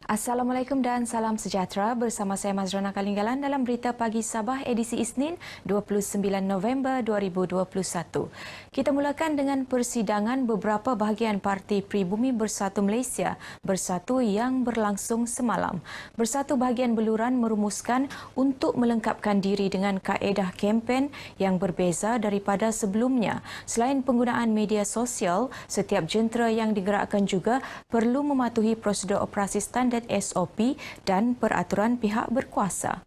Assalamualaikum dan salam sejahtera. Bersama saya Mazrana Kalinggalan dalam Berita Pagi Sabah edisi Isnin 29 November 2021. Kita mulakan dengan persidangan beberapa bahagian Parti Pribumi Bersatu Malaysia Bersatu yang berlangsung semalam. Bersatu bahagian beluran merumuskan untuk melengkapkan diri dengan kaedah kempen yang berbeza daripada sebelumnya. Selain penggunaan media sosial, setiap jentera yang digerakkan juga perlu mematuhi prosedur operasi standard SOP dan peraturan pihak berkuasa.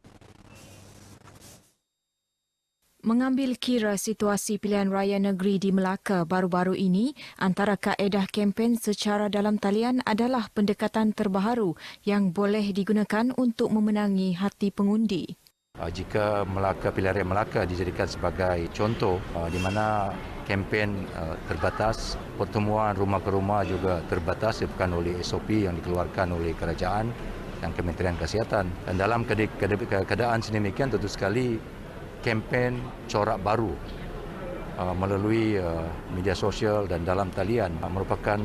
Mengambil kira situasi pilihan raya negeri di Melaka baru-baru ini, antara kaedah kempen secara dalam talian adalah pendekatan terbaru yang boleh digunakan untuk memenangi hati pengundi. Jika pilihan raya Melaka dijadikan sebagai contoh di mana kempen terbatas, pertemuan rumah ke rumah juga terbatas disebabkan oleh SOP yang dikeluarkan oleh kerajaan dan Kementerian Kesihatan. Dan dalam keadaan sedemikian tentu sekali kempen corak baru melalui media sosial dan dalam talian merupakan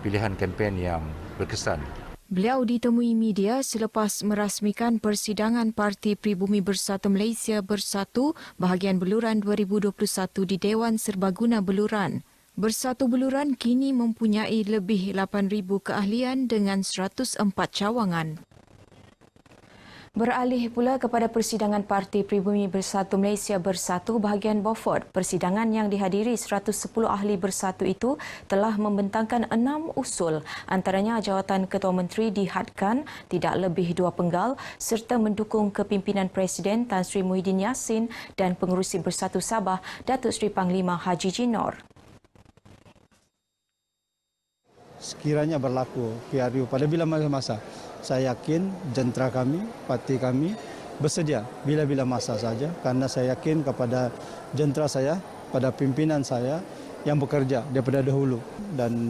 pilihan kempen yang berkesan. Beliau ditemui media selepas merasmikan persidangan Parti Pribumi Bersatu Malaysia Bersatu bahagian Beluran 2021 di Dewan Serbaguna Beluran. Bersatu Beluran kini mempunyai lebih 8,000 keahlian dengan 104 cawangan. Beralih pula kepada persidangan Parti Pribumi Bersatu Malaysia Bersatu bahagian Beaufort. Persidangan yang dihadiri 110 ahli bersatu itu telah membentangkan 6 usul. Antaranya jawatan Ketua Menteri dihadkan tidak lebih 2 penggal serta mendukung kepimpinan Presiden Tan Sri Muhyiddin Yassin dan Pengerusi Bersatu Sabah Datuk Seri Panglima Haji Jinor. Sekiranya berlaku PRU pada bila masa, saya yakin jentera kami, parti kami bersedia bila-bila masa saja kerana saya yakin kepada jentera saya, pada pimpinan saya yang bekerja daripada dahulu dan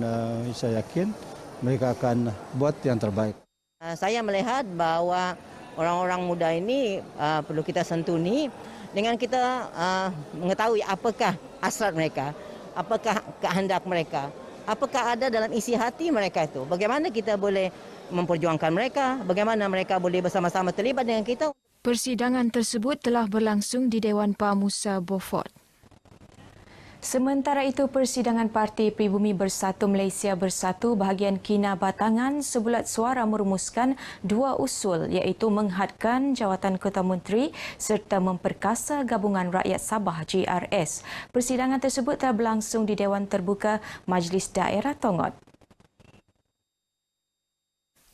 saya yakin mereka akan buat yang terbaik. Saya melihat bahawa orang-orang muda ini perlu kita santuni dengan kita mengetahui apakah hasrat mereka, apakah kehendak mereka. Apakah ada dalam isi hati mereka itu? Bagaimana kita boleh memperjuangkan mereka? Bagaimana mereka boleh bersama-sama terlibat dengan kita? Persidangan tersebut telah berlangsung di Dewan Pamusa Beaufort. Sementara itu, persidangan Parti Pribumi Bersatu Malaysia Bersatu bahagian Kinabatangan sebulat suara merumuskan 2 usul iaitu menghadkan jawatan Ketua Menteri serta memperkasa Gabungan Rakyat Sabah GRS. Persidangan tersebut telah berlangsung di Dewan Terbuka Majlis Daerah Tongot.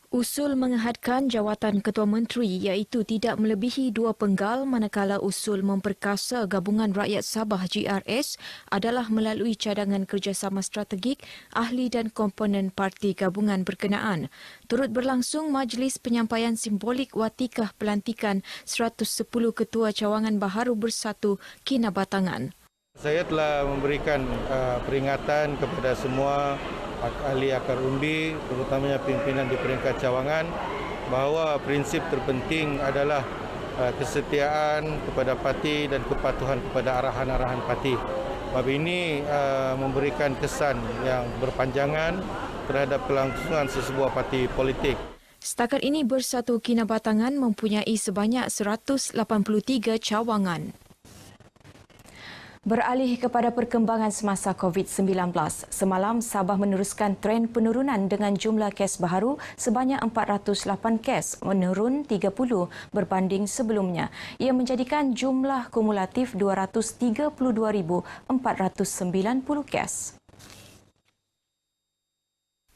Usul menghadkan jawatan Ketua Menteri iaitu tidak melebihi 2 penggal manakala usul memperkasa Gabungan Rakyat Sabah GRS adalah melalui cadangan kerjasama strategik ahli dan komponen parti gabungan berkenaan. Turut berlangsung majlis penyampaian simbolik watikah pelantikan 110 ketua cawangan baharu bersatu Kinabatangan. Saya telah memberikan peringatan kepada semua ahli akar umbi, terutamanya pimpinan di peringkat cawangan, bahawa prinsip terpenting adalah kesetiaan kepada parti dan kepatuhan kepada arahan-arahan parti. Sebab ini memberikan kesan yang berpanjangan terhadap kelangsungan sesebuah parti politik. Setakat ini Bersatu Kinabatangan mempunyai sebanyak 183 cawangan. Beralih kepada perkembangan semasa COVID-19. Semalam, Sabah meneruskan tren penurunan dengan jumlah kes baharu sebanyak 408 kes, menurun 30 berbanding sebelumnya. Ia menjadikan jumlah kumulatif 232,490 kes.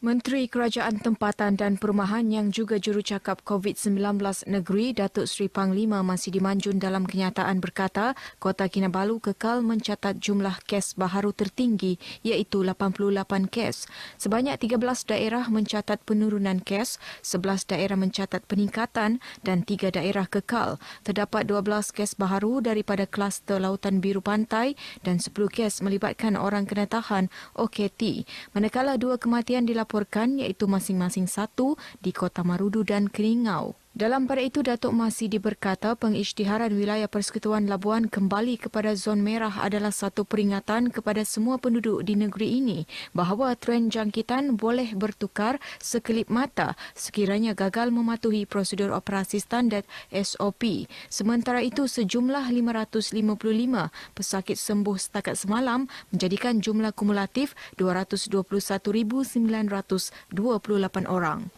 Menteri Kerajaan Tempatan dan Perumahan yang juga jurucakap COVID-19 negeri Datuk Seri Panglima Masih Dimanjun dalam kenyataan berkata, Kota Kinabalu kekal mencatat jumlah kes baharu tertinggi iaitu 88 kes. Sebanyak 13 daerah mencatat penurunan kes, 11 daerah mencatat peningkatan dan 3 daerah kekal. Terdapat 12 kes baharu daripada kluster Lautan Biru Pantai dan 10 kes melibatkan orang kena tahan OKT. Manakala 2 kematian dilaporkan iaitu masing-masing 1 di Kota Marudu dan Keningau. Dalam pada itu, Datuk Masidi berkata pengisytiharan wilayah Persekutuan Labuan kembali kepada zon merah adalah satu peringatan kepada semua penduduk di negeri ini bahawa trend jangkitan boleh bertukar sekelip mata sekiranya gagal mematuhi prosedur operasi standard SOP. Sementara itu, sejumlah 555 pesakit sembuh setakat semalam menjadikan jumlah kumulatif 221,928 orang.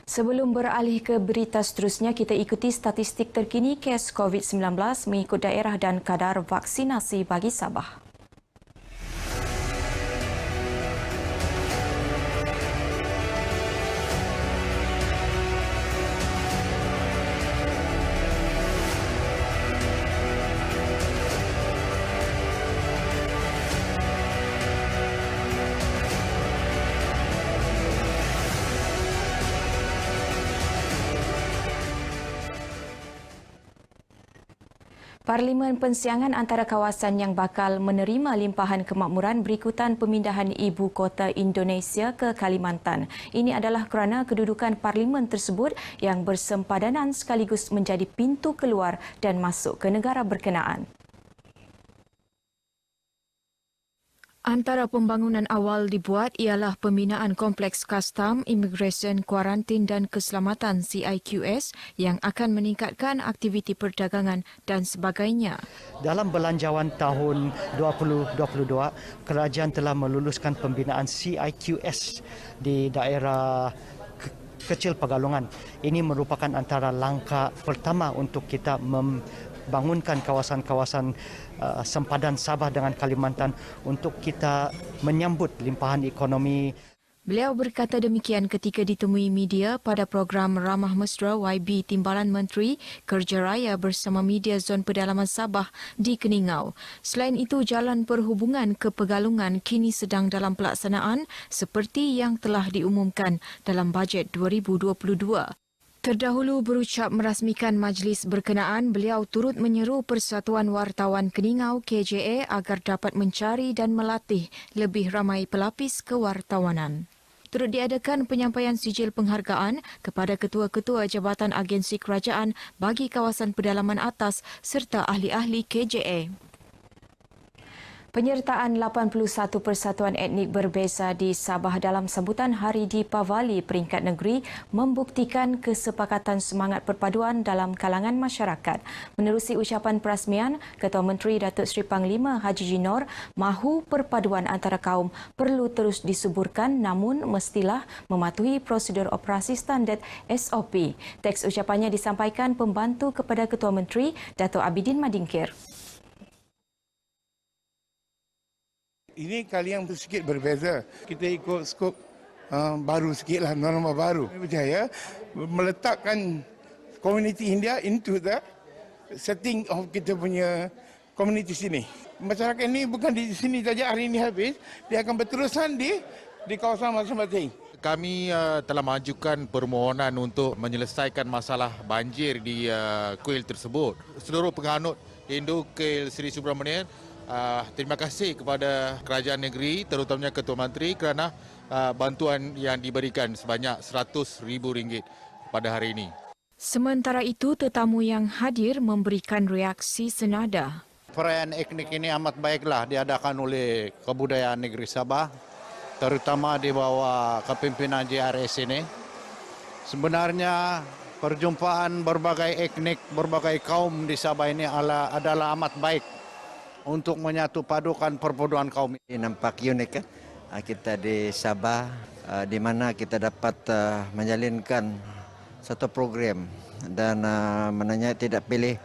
Sebelum beralih ke berita seterusnya, kita ikuti statistik terkini kes COVID-19 mengikut daerah dan kadar vaksinasi bagi Sabah. Parlimen Pensiangan antara kawasan yang bakal menerima limpahan kemakmuran berikutan pemindahan ibu kota Indonesia ke Kalimantan. Ini adalah kerana kedudukan parlimen tersebut yang bersempadanan sekaligus menjadi pintu keluar dan masuk ke negara berkenaan. Antara pembangunan awal dibuat ialah pembinaan Kompleks Kastam, Immigration, Kuarantin dan Keselamatan CIQS yang akan meningkatkan aktiviti perdagangan dan sebagainya. Dalam belanjawan tahun 2022, kerajaan telah meluluskan pembinaan CIQS di daerah kecil Pegalongan. Ini merupakan antara langkah pertama untuk kita membangunkan kawasan-kawasan sempadan Sabah dengan Kalimantan untuk kita menyambut limpahan ekonomi. Beliau berkata demikian ketika ditemui media pada program Ramah Mesra YB Timbalan Menteri Kerja Raya bersama media Zon Pedalaman Sabah di Keningau. Selain itu, jalan perhubungan ke Pegalongan kini sedang dalam pelaksanaan seperti yang telah diumumkan dalam bajet 2022. Terdahulu berucap merasmikan majlis berkenaan, beliau turut menyeru Persatuan Wartawan Keningau KJA agar dapat mencari dan melatih lebih ramai pelapis kewartawanan. Turut diadakan penyampaian sijil penghargaan kepada ketua-ketua Jabatan Agensi Kerajaan bagi kawasan pedalaman atas serta ahli-ahli KJA. Penyertaan 81 persatuan etnik berbeza di Sabah dalam sambutan Hari Deepavali peringkat negeri membuktikan kesepakatan semangat perpaduan dalam kalangan masyarakat. Menerusi ucapan perasmian, Ketua Menteri Datuk Seri Panglima Haji Jinor mahu perpaduan antara kaum perlu terus disuburkan namun mestilah mematuhi prosedur operasi standard SOP. Teks ucapannya disampaikan pembantu kepada Ketua Menteri Datuk Abidin Madingkir. Ini kali yang sedikit berbeza. Kita ikut skop baru sikitlah, norma baru. Saya berjaya meletakkan komuniti India into the setting of kita punya komuniti sini. Masyarakat ini bukan di sini saja hari ini habis, dia akan berterusan di kawasan masing-masing. Kami telah mengajukan permohonan untuk menyelesaikan masalah banjir di kuil tersebut. Seluruh penganut Hindu Kuil Sri Subramanian, terima kasih kepada kerajaan negeri, terutamanya Ketua Menteri kerana bantuan yang diberikan sebanyak RM100,000 pada hari ini. Sementara itu, tetamu yang hadir memberikan reaksi senada. Perayaan etnik ini amat baiklah diadakan oleh Kebudayaan Negeri Sabah, terutama di bawah kepimpinan JRS ini. Sebenarnya perjumpaan berbagai etnik, berbagai kaum di Sabah ini adalah amat baik untuk menyatu padukan perpaduan kaum. Ini nampak unik kan? Kita di Sabah di mana kita dapat menjalinkan satu program dan menanya tidak pilih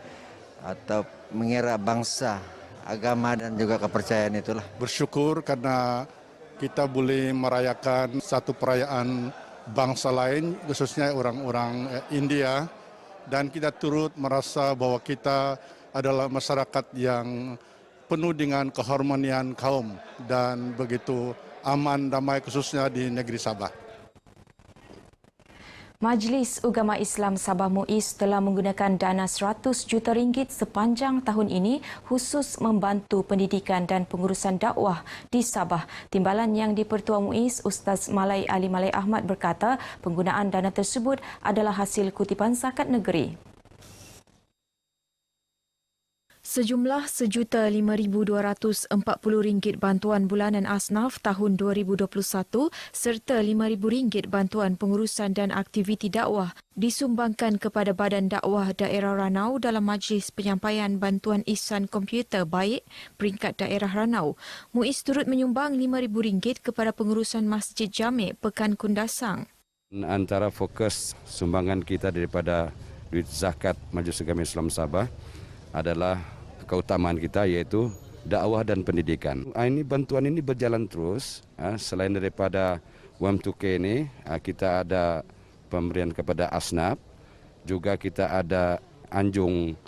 atau mengira bangsa, agama dan juga kepercayaan itulah. Bersyukur karena kita boleh merayakan satu perayaan bangsa lain, khususnya orang-orang India, dan kita turut merasa bahwa kita adalah masyarakat yang penuh dengan keharmonian kaum dan begitu aman damai khususnya di negeri Sabah. Majlis Ugama Islam Sabah MUIS telah menggunakan dana 100 juta ringgit sepanjang tahun ini khusus membantu pendidikan dan pengurusan dakwah di Sabah. Timbalan yang di-Pertua MUIS, Ustaz Malai Ali Malai Ahmad berkata penggunaan dana tersebut adalah hasil kutipan zakat negeri. Sejumlah RM1,5,240 bantuan bulanan asnaf tahun 2021 serta RM5,000 bantuan pengurusan dan aktiviti dakwah disumbangkan kepada Badan Dakwah Daerah Ranau dalam Majlis Penyampaian Bantuan Ihsan Komputer Baik peringkat daerah Ranau. MUIS turut menyumbang RM5,000 kepada pengurusan Masjid Jamik Pekan Kundasang. Antara fokus sumbangan kita daripada duit zakat Majlis Ugama Islam Sabah adalah keutamaan kita iaitu dakwah dan pendidikan. Ini bantuan ini berjalan terus. Selain daripada UM2K ini, kita ada pemberian kepada asnaf, juga kita ada anjung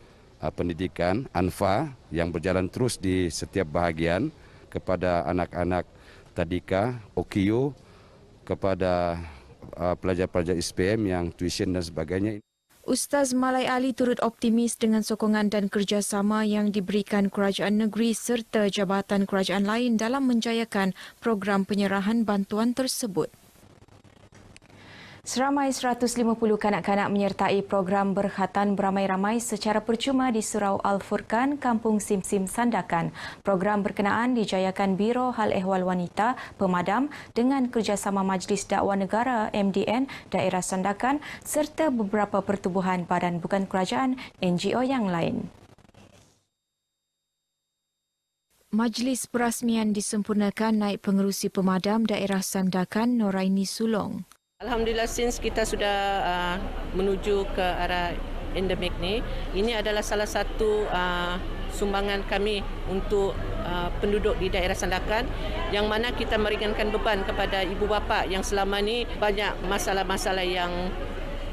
pendidikan ANFA yang berjalan terus di setiap bahagian kepada anak-anak tadika, OKU, kepada pelajar-pelajar SPM yang tuition dan sebagainya. Ustaz Malai Ali turut optimis dengan sokongan dan kerjasama yang diberikan kerajaan negeri serta jabatan kerajaan lain dalam menjayakan program penyerahan bantuan tersebut. Seramai 150 kanak-kanak menyertai program berkhatan beramai-ramai secara percuma di Surau Al-Furqan, Kampung Simsim, Sandakan. Program berkenaan dijayakan Biro Hal Ehwal Wanita Pemadam dengan kerjasama Majlis Dakwah Negara MDN Daerah Sandakan serta beberapa pertubuhan badan bukan kerajaan NGO yang lain. Majlis perasmian disempurnakan naib pengerusi pemadam daerah Sandakan Noraini Sulong. Alhamdulillah, since kita sudah menuju ke arah endemik ni, ini adalah salah satu sumbangan kami untuk penduduk di daerah Sandakan yang mana kita meringankan beban kepada ibu bapa yang selama ni banyak masalah-masalah yang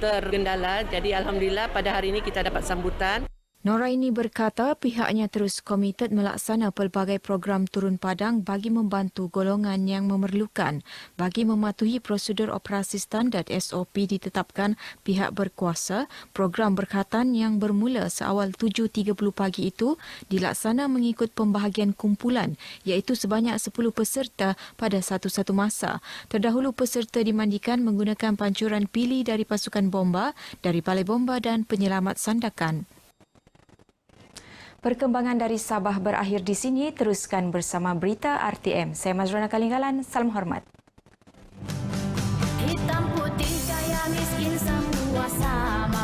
tergendala. Jadi alhamdulillah pada hari ini kita dapat sambutan. Noraini berkata pihaknya terus komited melaksana pelbagai program turun padang bagi membantu golongan yang memerlukan. Bagi mematuhi prosedur operasi standard SOP ditetapkan pihak berkuasa, program berkhatan yang bermula seawal 7.30 pagi itu dilaksana mengikut pembahagian kumpulan iaitu sebanyak 10 peserta pada satu-satu masa. Terdahulu peserta dimandikan menggunakan pancuran pili dari pasukan bomba dari Balai Bomba dan Penyelamat Sandakan. Perkembangan dari Sabah berakhir di sini. Teruskan bersama berita RTM. Saya Mazrona Kalinggalan. Salam hormat. Hitam putih kaya miskin semua sama.